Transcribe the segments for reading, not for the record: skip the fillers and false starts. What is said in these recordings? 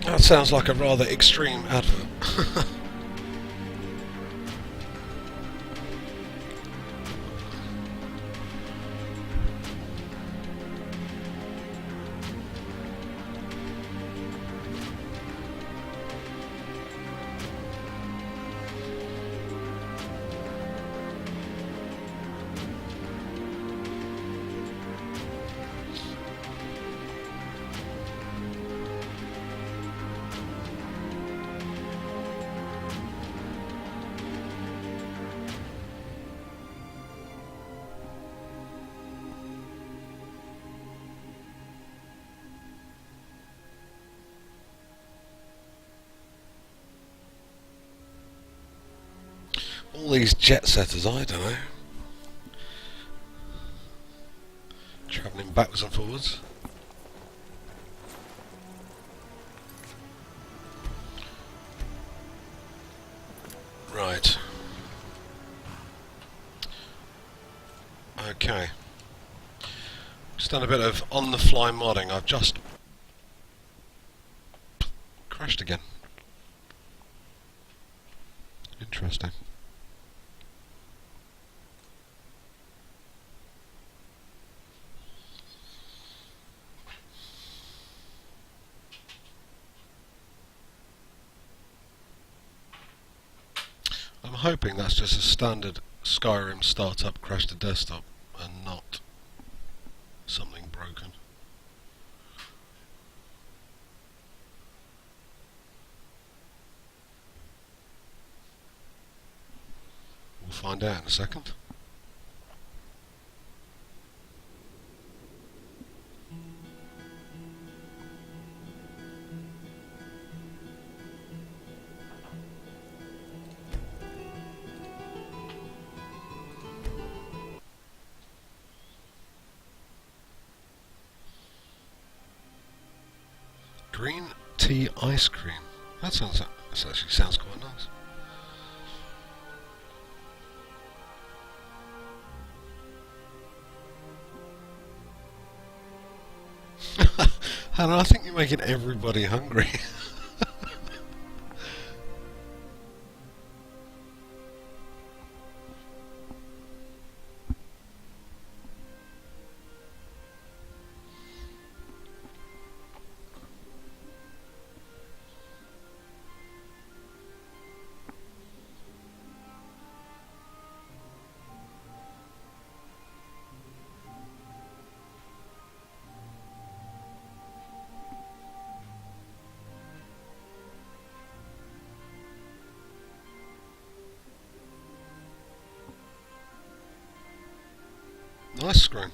That sounds like a rather extreme advert. All these jet setters, I don't know. Travelling backwards and forwards. Right. Okay. Just done a bit of on-the-fly modding. I've just crashed again. Interesting. I'm hoping that's just a standard Skyrim startup crash to desktop and not something broken. We'll find out in a second. Green tea ice cream. That actually sounds quite nice. Hannah, I think you're making everybody hungry. Nice screen.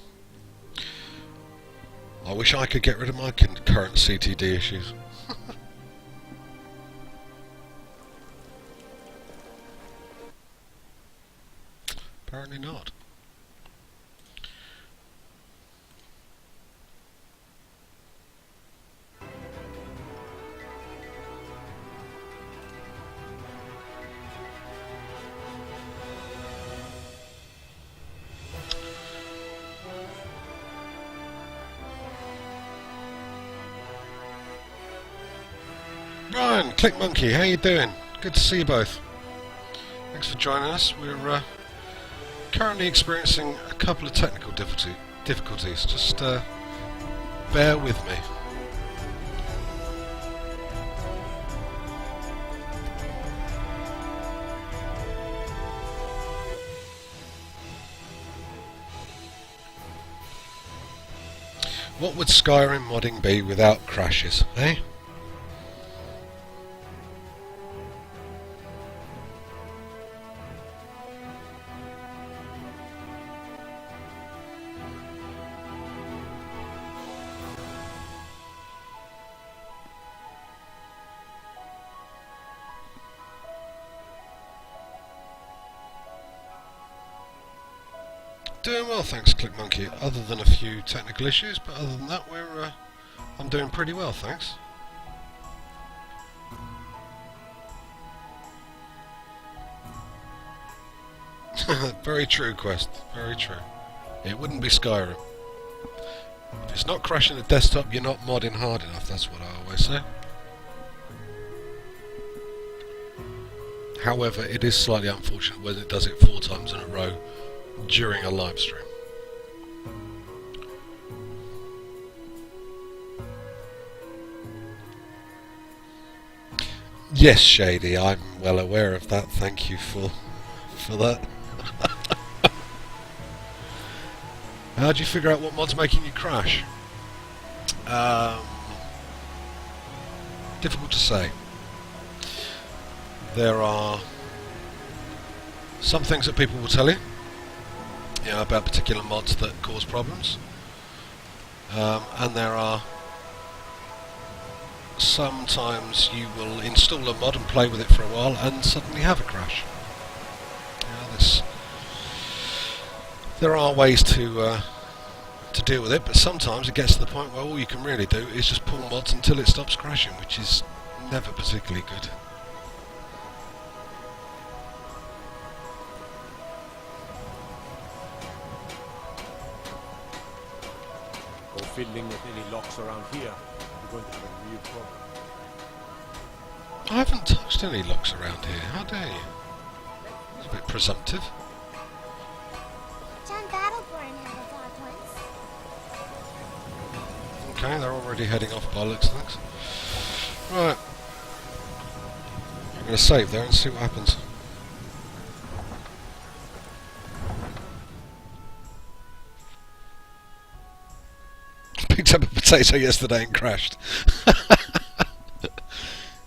I wish I could get rid of my current CTD issues. Apparently not. Brian, Click Monkey, how you doing? Good to see you both. Thanks for joining us. We're currently experiencing a couple of technical difficulties. Just bear with me. What would Skyrim modding be without crashes, eh? Doing well, thanks, Click Monkey. Other than a few technical issues, but other than that, I'm doing pretty well, thanks. Very true, Quest. Very true. It wouldn't be Skyrim. If it's not crashing the desktop, you're not modding hard enough. That's what I always say. However, it is slightly unfortunate when it does it 4 times in a row during a live stream. Yes, Shady, I'm well aware of that. Thank you for that. How do you figure out what mod's making you crash? Difficult to say. There are some things that people will tell you, about particular mods that cause problems, and there are sometimes you will install a mod and play with it for a while and suddenly have a crash. There are ways to deal with it, but sometimes it gets to the point where all you can really do is just pull mods until it stops crashing, which is never particularly good. Or fiddling with any locks around here, you're going to have a real problem. I haven't touched any locks around here, how dare you? It's a bit presumptive. John Battleborn had a dog once. Okay, they're already heading off by looks of things. Right. I'm going to save there and see what happens. Picked up a potato yesterday and crashed.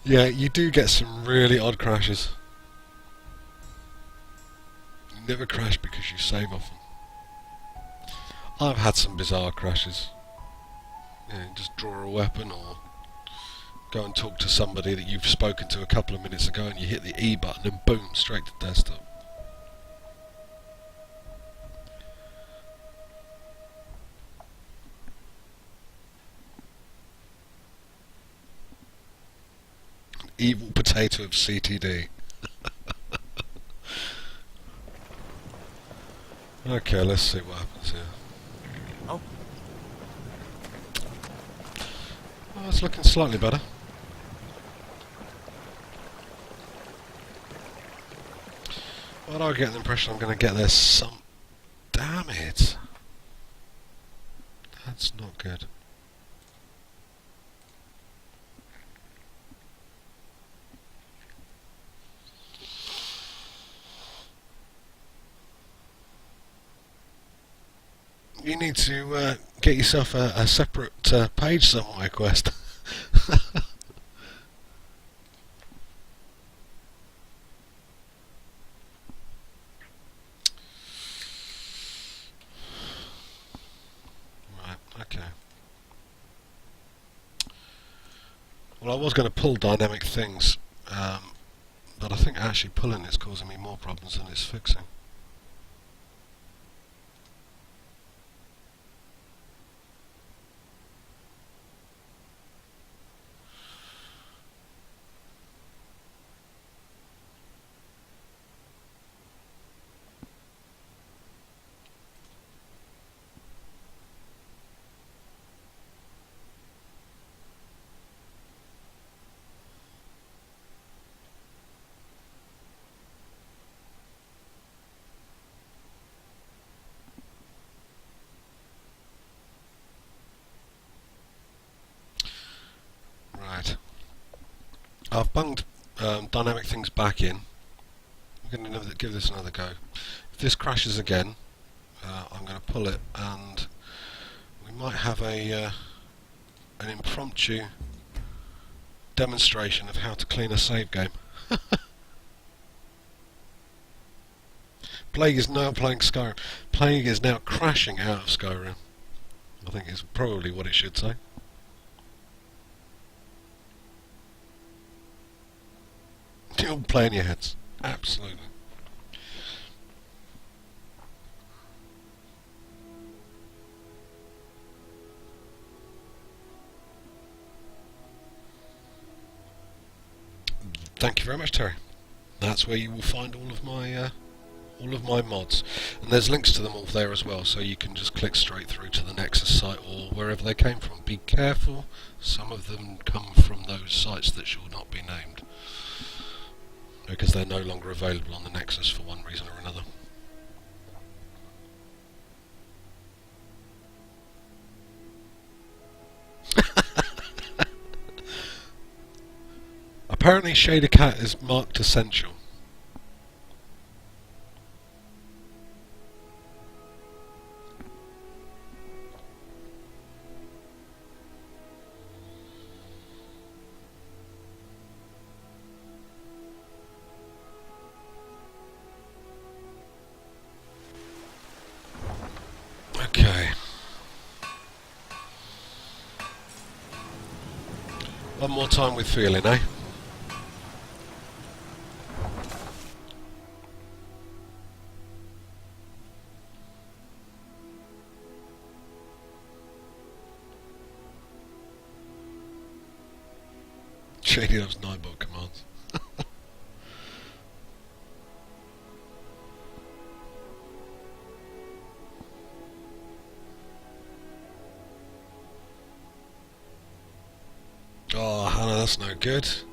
Yeah, you do get some really odd crashes. You never crash because you save often. I've had some bizarre crashes. Just draw a weapon or go and talk to somebody that you've spoken to a couple of minutes ago and you hit the E button and boom, straight to desktop. An evil potato of CTD. Okay, let's see what happens here. Oh. Oh, it's looking slightly better. But I get the impression I'm going to get there some... Damn it! That's not good. You need to get yourself a separate page somewhere, Quest. Right, okay. Well, I was going to pull dynamic things, but I think actually pulling is causing me more problems than it's fixing. Right. I've bunged dynamic things back in. I'm going to give this another go. If this crashes again, I'm going to pull it, and we might have an impromptu demonstration of how to clean a save game. Plague is now playing Skyrim. Plague is now crashing out of Skyrim. I think it's probably what it should say. You'll play in your heads. Absolutely. Thank you very much, Terry. That's where you will find all of my mods, and there's links to them all there as well, so you can just click straight through to the Nexus site or wherever they came from. Be careful, some of them come from those sites that shall not be named. because they're no longer available on the Nexus for one reason or another. Apparently Shader Cat is marked essential. Okay. One more time with feeling, eh? Shady loves Nightbot commands. Oh, Hannah, that's no good. It's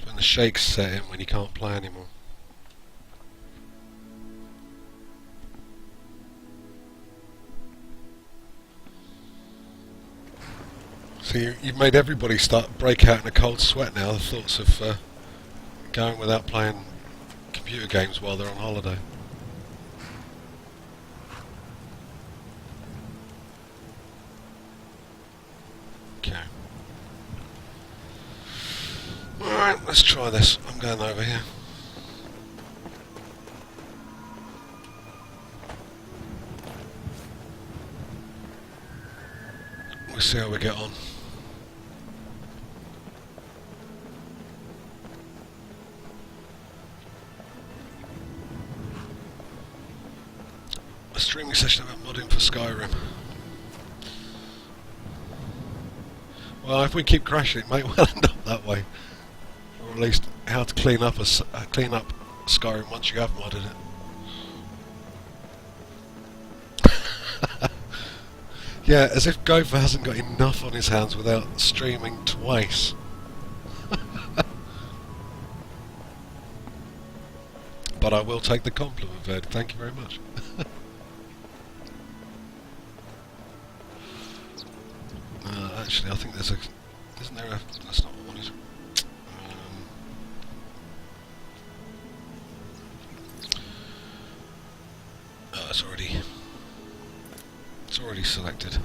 when the shakes set in when you can't play anymore. So you've made everybody break out in a cold sweat now, the thoughts of going without playing computer games while they're on holiday. Okay. Alright, let's try this. I'm going over here. We'll see how we get on. A streaming session about modding for Skyrim. Well, if we keep crashing, it may well end up that way. Or at least how to clean up Skyrim once you have modded it. Yeah, as if Gopher hasn't got enough on his hands without streaming twice. But I will take the compliment, Ved. Thank you very much. Actually, I think there's a... Isn't there a... That's not what I wanted. Oh, it's already... It's already selected.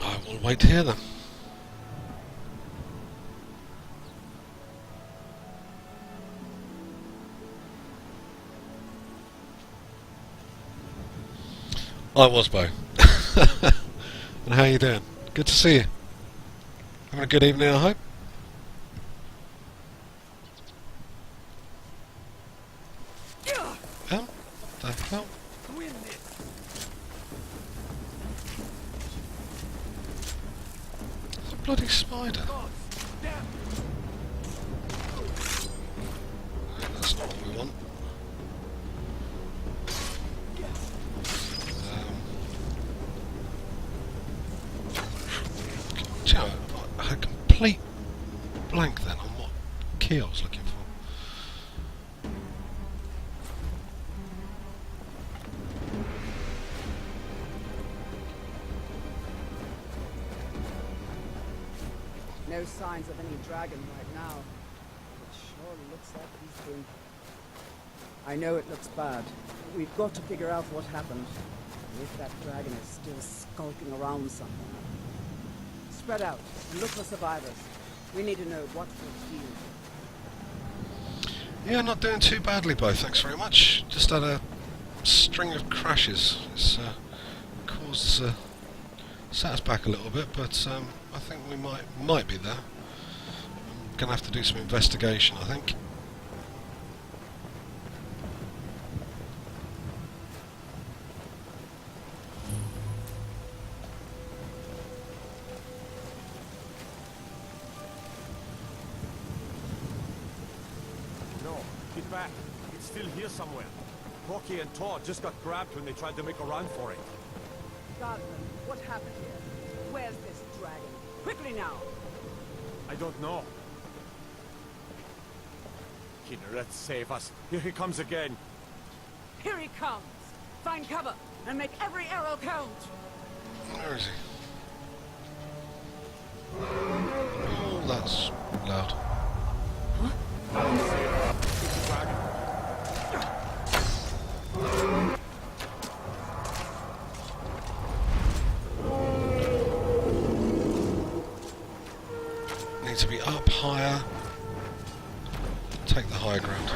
I will wait here then. I was, Bo. And how you doing? Good to see you. Having a good evening, I hope. Oh, what the hell? It's a bloody spider. That's not what we want. I had a complete blank then on what key I was looking for. No signs of any dragon right now. It sure looks like he's been... I know it looks bad. We've got to figure out what happened. If that dragon is still skulking around somewhere. Spread out and look for survivors. We need to know what we're dealing. Yeah, not doing too badly, Bo. Thanks very much. Just had a string of crashes. It's caused set us back a little bit, but I think we might be there. I'm gonna have to do some investigation, I think. Get back. It's still here somewhere. Rocky and Todd just got grabbed when they tried to make a run for it. Godwin, what happened here? Where's this dragon? Quickly now! I don't know. Kinneret, save us. Here he comes again. Here he comes! Find cover and make every arrow count! Where is he? Oh, that's loud. Dragon. Need to be up higher. Take the high ground.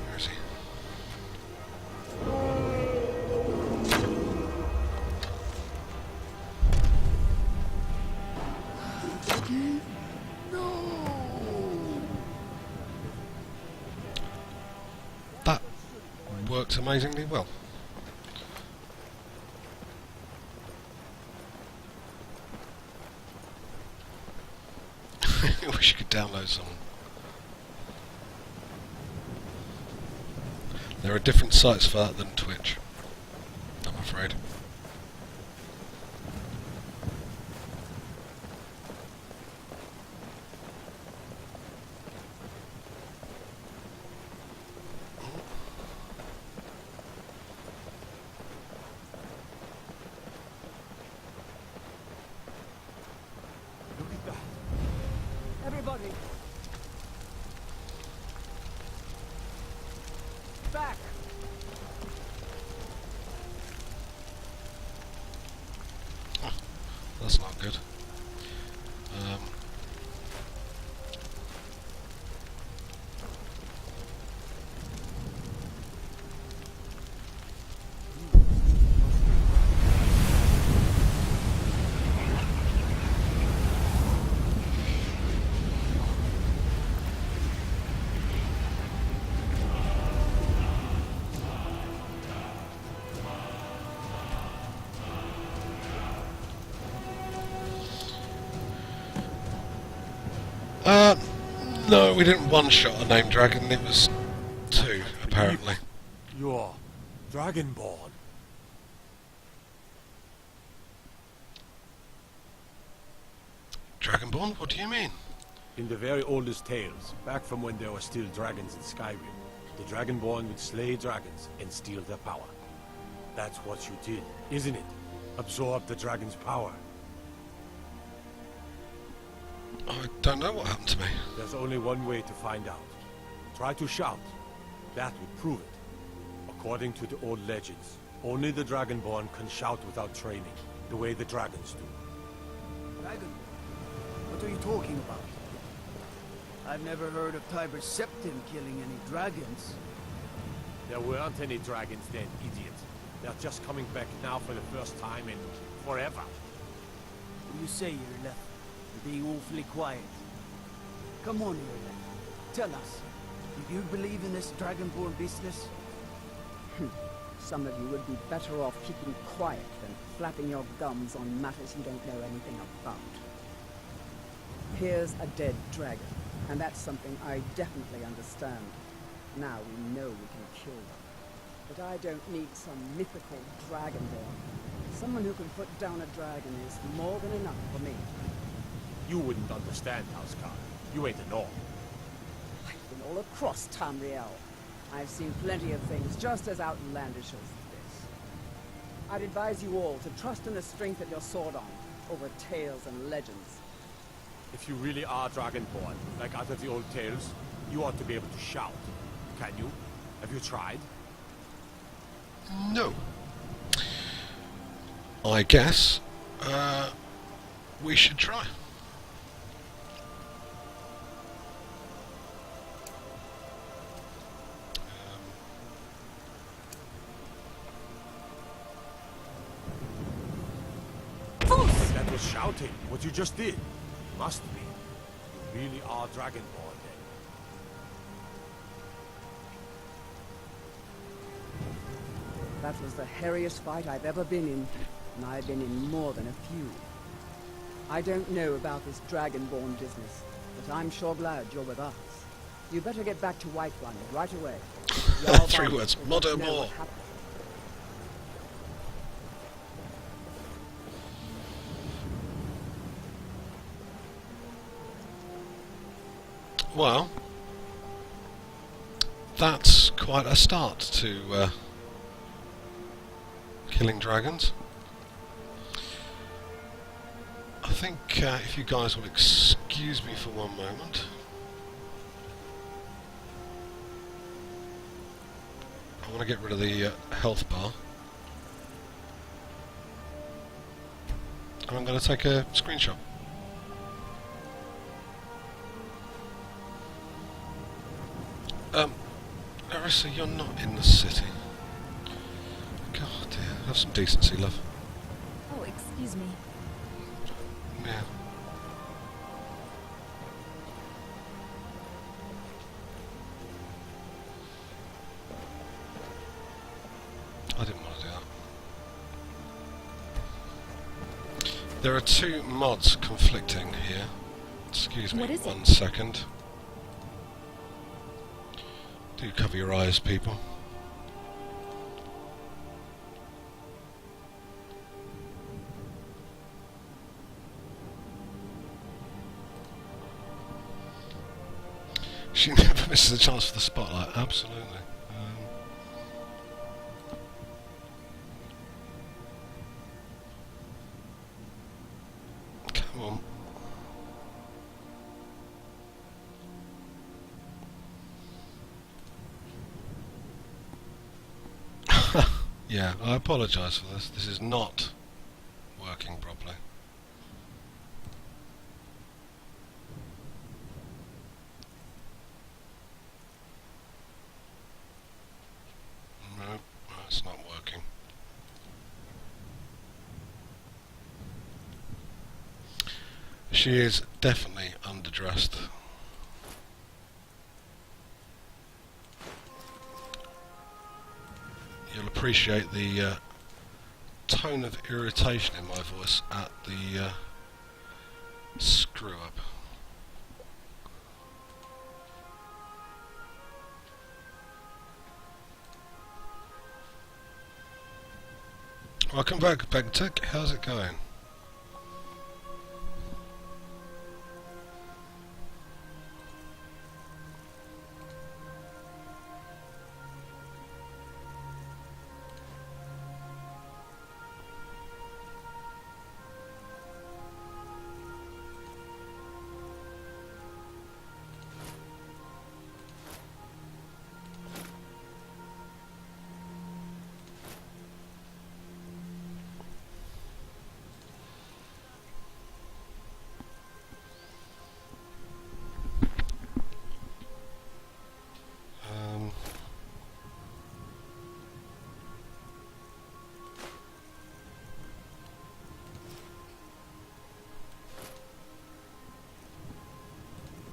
Where is he? That worked amazingly well. I wish you could download some. There are different sites for that than Twitch, I'm afraid. Look at that. Everybody! Back! That's not good. No, we didn't one-shot a named dragon, it was two, apparently. You're Dragonborn. Dragonborn? What do you mean? In the very oldest tales, back from when there were still dragons in Skyrim, the Dragonborn would slay dragons and steal their power. That's what you did, isn't it? Absorb the dragon's power. I don't know what happened to me. There's only one way to find out. Try to shout. That would prove it. According to the old legends, only the Dragonborn can shout without training, the way the dragons do. Dragon? What are you talking about? I've never heard of Tiber Septim killing any dragons. There weren't any dragons then, idiot. They're just coming back now for the first time in forever. What do you say, Irleth? You're being awfully quiet. Come on, Irleth. Tell us. Do you believe in this Dragonborn business? Some of you would be better off keeping quiet than flapping your gums on matters you don't know anything about. Here's a dead dragon, and that's something I definitely understand. Now we know we can kill them. But I don't need some mythical dragonborn. Someone who can put down a dragon is more than enough for me. You wouldn't understand, Housecar. You ain't a Norm. I've been all across Tamriel. I've seen plenty of things just as outlandish as this. I'd advise you all to trust in the strength of your sword arm over tales and legends. If you really are Dragonborn, like out of the old tales, you ought to be able to shout. Can you? Have you tried? No. I guess we should try. That was shouting, what you just did. Must be. You really are Dragonborn then. That was the hairiest fight I've ever been in, and I've been in more than a few. I don't know about this Dragonborn business, but I'm sure glad you're with us. You better get back to Whiterun right away. Three words. Motto more. Well, that's quite a start to killing dragons. I think if you guys will excuse me for one moment. I want to get rid of the health bar. And I'm going to take a screenshot. Arissa, you're not in the city. God dear, have some decency, love. Oh, excuse me. Yeah. I didn't want to do that. There are two mods conflicting here. Excuse me What is it? 1 second. Do cover your eyes, people. She never misses a chance for the spotlight, absolutely. Come on. Yeah, I apologise for this. This is not working properly. No, it's not working. She is definitely underdressed. You'll appreciate the tone of irritation in my voice at the screw up. Welcome back, Begtech. How's it going?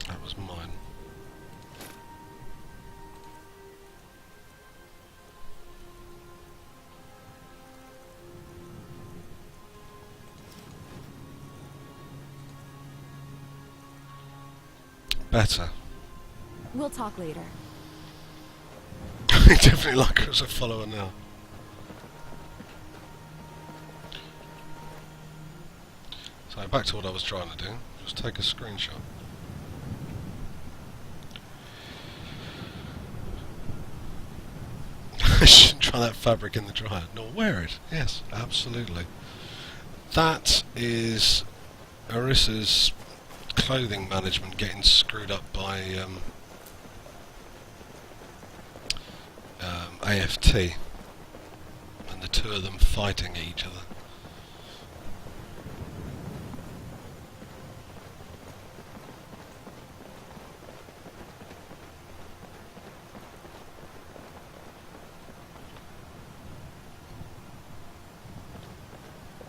That was mine. Better. We'll talk later. I definitely like her as a follower now. So back to what I was trying to do. Just take a screenshot. I should try that fabric in the dryer. Not wear it. Yes, absolutely. That is Arissa's clothing management getting screwed up by AFT, and the two of them fighting each other.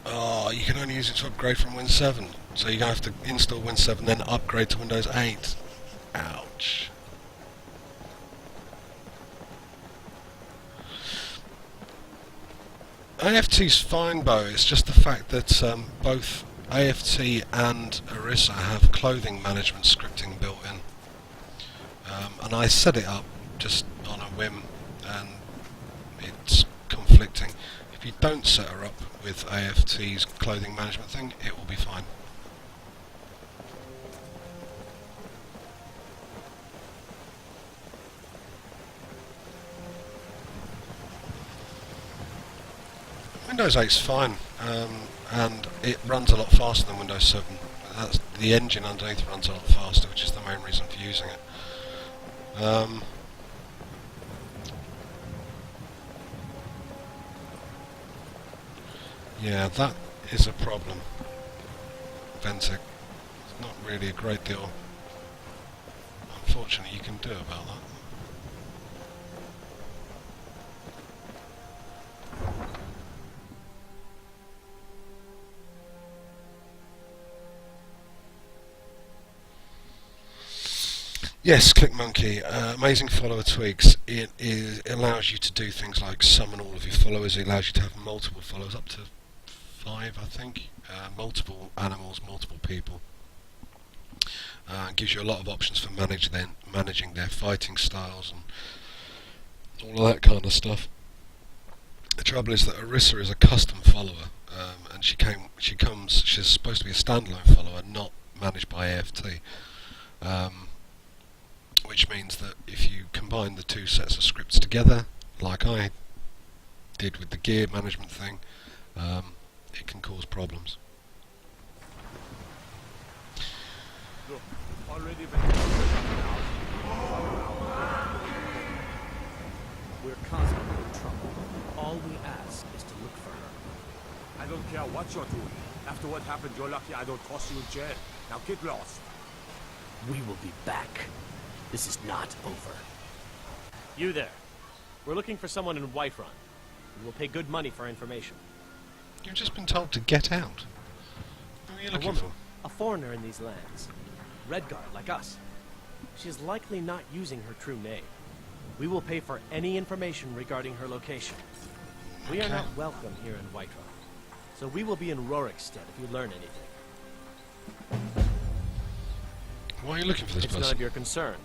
Oh, you can only use it to upgrade from Win 7, so you're going to have to install Win 7 then upgrade to Windows 8. Ouch. AFT's fine, Bo. It's just the fact that both AFT and Orisa have clothing management scripting built in. And I set it up just on a whim, and it's conflicting. If you don't set her up with AFT's clothing management thing, it will be fine. Windows 8's fine, and it runs a lot faster than Windows 7. That's, the engine underneath runs a lot faster, which is the main reason for using it. Yeah, that is a problem. Ventic. It's not really a great deal, unfortunately, you can do about that. Yes, ClickMonkey, amazing follower tweaks. It allows you to do things like summon all of your followers. It allows you to have multiple followers, up to 5, I think. Multiple animals, multiple people. It gives you a lot of options for managing their fighting styles and all of that kind of stuff. The trouble is that Orisa is a custom follower, and she's supposed to be a standalone follower, not managed by AFT. Which means that if you combine the two sets of scripts together, like I did with the gear management thing, it can cause problems. Look, already been We're constantly in trouble. All we ask is to look for her. I don't care what you're doing. After what happened, you're lucky I don't toss you in jail. Now get lost. We will be back. This is not over. You there. We're looking for someone in Whiterun. We will pay good money for information. You've just been told to get out. Who are you looking for? A foreigner in these lands. Redguard, like us. She is likely not using her true name. We will pay for any information regarding her location. We are Okay. not welcome here in Whiterun. So we will be in Rorikstead if you learn anything. Why are you looking for this It's none person? of your concern.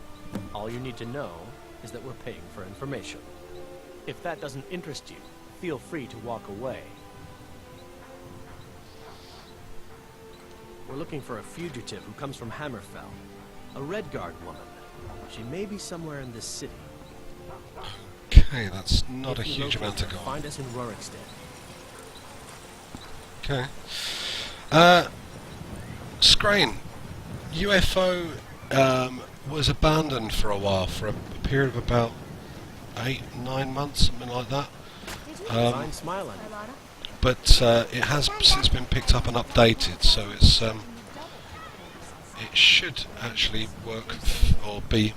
All you need to know is that we're paying for information. If that doesn't interest you, feel free to walk away. We're looking for a fugitive who comes from Hammerfell. A Redguard woman. She may be somewhere in this city. Okay, that's not a If you huge locate amount to her, go on. Find us in Rorikstead. Okay. Screen. UFO was abandoned for a while, for a period of about 8-9 months, something like that. Fine smile on you. But it has since been picked up and updated, so it's it should actually work or be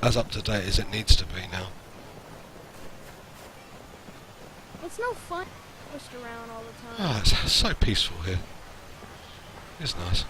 as up to date as it needs to be now. It's no fun pushed around all the time. Ah, it's so peaceful here. It's nice.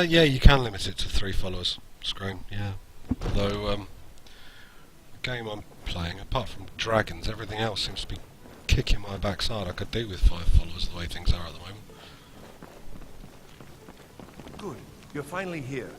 Yeah, you can limit it to 3 followers. Screen, yeah. Although, the game I'm playing, apart from dragons, everything else seems to be kicking my backside. I could do with 5 followers the way things are at the moment. Good. You're finally here.